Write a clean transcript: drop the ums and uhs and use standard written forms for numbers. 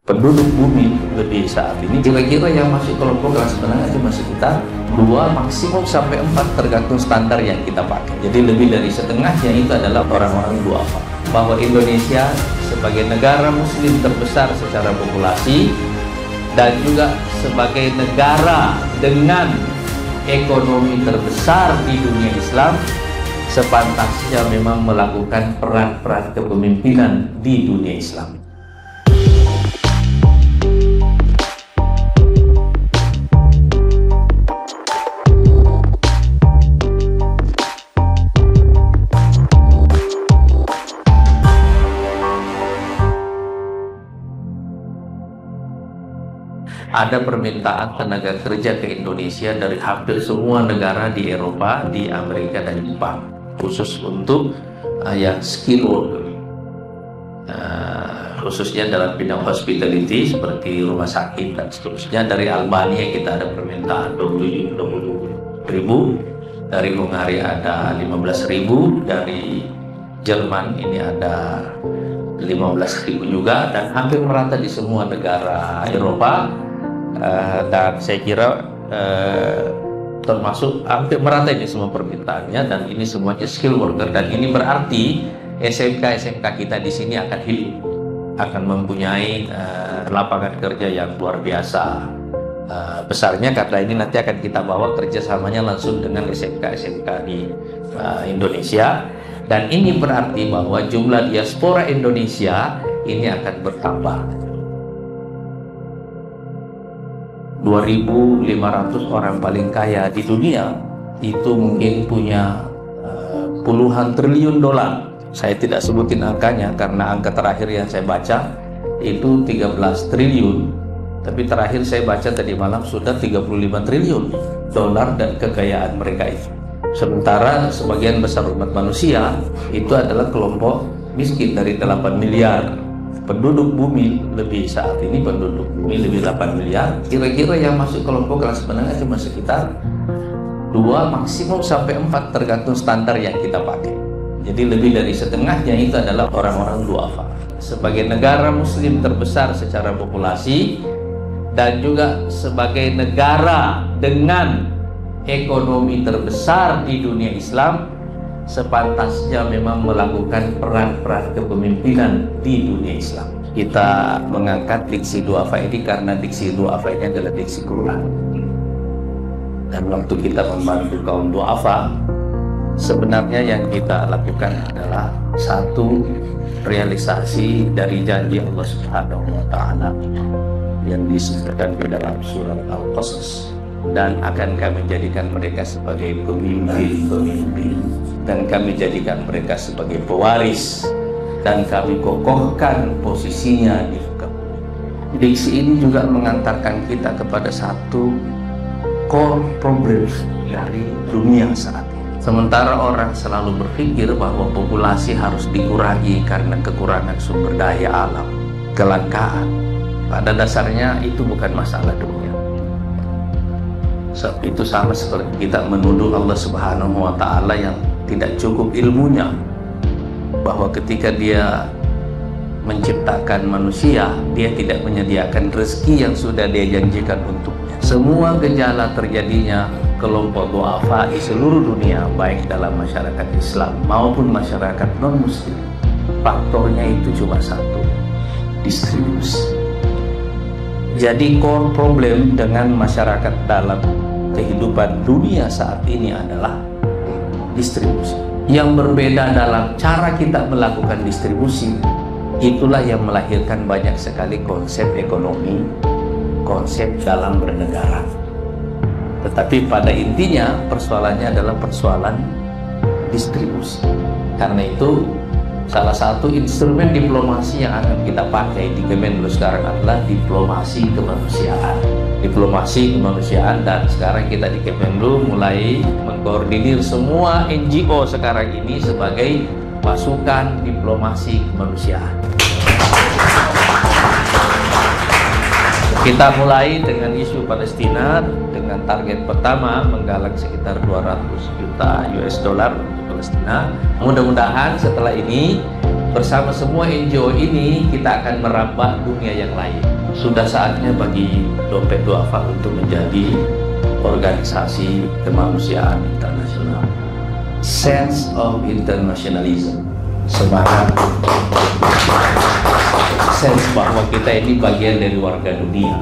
Penduduk bumi lebih saat ini kira-kira yang masuk kelompok kelas menengah cuma sekitar 2 maksimum sampai 4 tergantung standar yang kita pakai. Jadi lebih dari setengahnya itu adalah orang-orang duafa. Bahwa Indonesia sebagai negara muslim terbesar secara populasi dan juga sebagai negara dengan ekonomi terbesar di dunia Islam, sepantasnya memang melakukan peran-peran kepemimpinan di dunia Islam. Ada permintaan tenaga kerja ke Indonesia dari hampir semua negara di Eropa, di Amerika dan Jepang, khusus untuk yang skill worker, khususnya dalam bidang hospitality seperti rumah sakit dan seterusnya. Dari Albania kita ada permintaan 20.000, dari Hungaria ada 15.000, dari Jerman ini ada 15.000 juga, dan hampir merata di semua negara Eropa. Dan saya kira termasuk hampir merata ini semua permintaannya, dan ini semuanya skill worker. Dan ini berarti SMK kita di sini akan hidup, akan mempunyai lapangan kerja yang luar biasa besarnya, karena ini nanti akan kita bawa kerjasamanya langsung dengan SMK di Indonesia. Dan ini berarti bahwa jumlah diaspora Indonesia ini akan bertambah. 2.500 orang paling kaya di dunia itu mungkin punya puluhan triliun dolar. Saya tidak sebutin angkanya karena angka terakhir yang saya baca itu 13 triliun. Tapi terakhir saya baca tadi malam sudah 35 triliun dolar dan kekayaan mereka itu. Sementara sebagian besar umat manusia itu adalah kelompok miskin. Dari 8 miliar penduduk bumi lebih saat ini, penduduk bumi lebih 8 miliar, kira-kira yang masuk kelompok kelas menengah cuma sekitar 2 maksimum sampai 4 tergantung standar yang kita pakai. Jadi lebih dari setengahnya itu adalah orang-orang duafa. Sebagai negara muslim terbesar secara populasi dan juga sebagai negara dengan ekonomi terbesar di dunia Islam, sepantasnya memang melakukan peran-peran kepemimpinan di dunia Islam. Kita mengangkat diksi duafa ini karena diksi duafa ini adalah diksi Quran. Dan waktu kita membantu kaum duafa, sebenarnya yang kita lakukan adalah satu, realisasi dari janji Allah Subhanahu wa Ta'ala yang disebutkan di dalam surat Al-Qasas, dan akan kami jadikan mereka sebagai pemimpin, dan kami jadikan mereka sebagai pewaris, dan kami kokohkan posisinya di muka. Diksi ini juga mengantarkan kita kepada satu core problem dari dunia saat ini. Sementara orang selalu berpikir bahwa populasi harus dikurangi karena kekurangan sumber daya alam, kelangkaan. Pada dasarnya itu bukan masalah dunia. Sebab itu sama seperti kita menuduh Allah Subhanahu wa Ta'ala yang tidak cukup ilmunya, bahwa ketika dia menciptakan manusia, dia tidak menyediakan rezeki yang sudah dia janjikan untuknya. Semua gejala terjadinya kelompok duafa di seluruh dunia, baik dalam masyarakat Islam maupun masyarakat non-muslim, faktornya itu cuma satu, distribusi. Jadi core problem dengan masyarakat dalam kehidupan dunia saat ini adalah distribusi. Yang berbeda dalam cara kita melakukan distribusi, itulah yang melahirkan banyak sekali konsep ekonomi, konsep dalam bernegara. Tetapi pada intinya persoalannya adalah persoalan distribusi. Karena itu salah satu instrumen diplomasi yang akan kita pakai di Kemenlu sekarang adalah diplomasi kemanusiaan. Diplomasi kemanusiaan, dan sekarang kita di Kemenlu mulai mengkoordinir semua NGO sekarang ini sebagai pasukan diplomasi kemanusiaan. Kita mulai dengan isu Palestina dengan target pertama menggalang sekitar 200 juta US dollar untuk Palestina. Mudah-mudahan setelah ini bersama semua NGO ini kita akan merambah dunia yang lain. Sudah saatnya bagi Dompet Duafa untuk menjadi organisasi kemanusiaan internasional. Sense of internationalism, semangat, sense bahwa kita ini bagian dari warga dunia.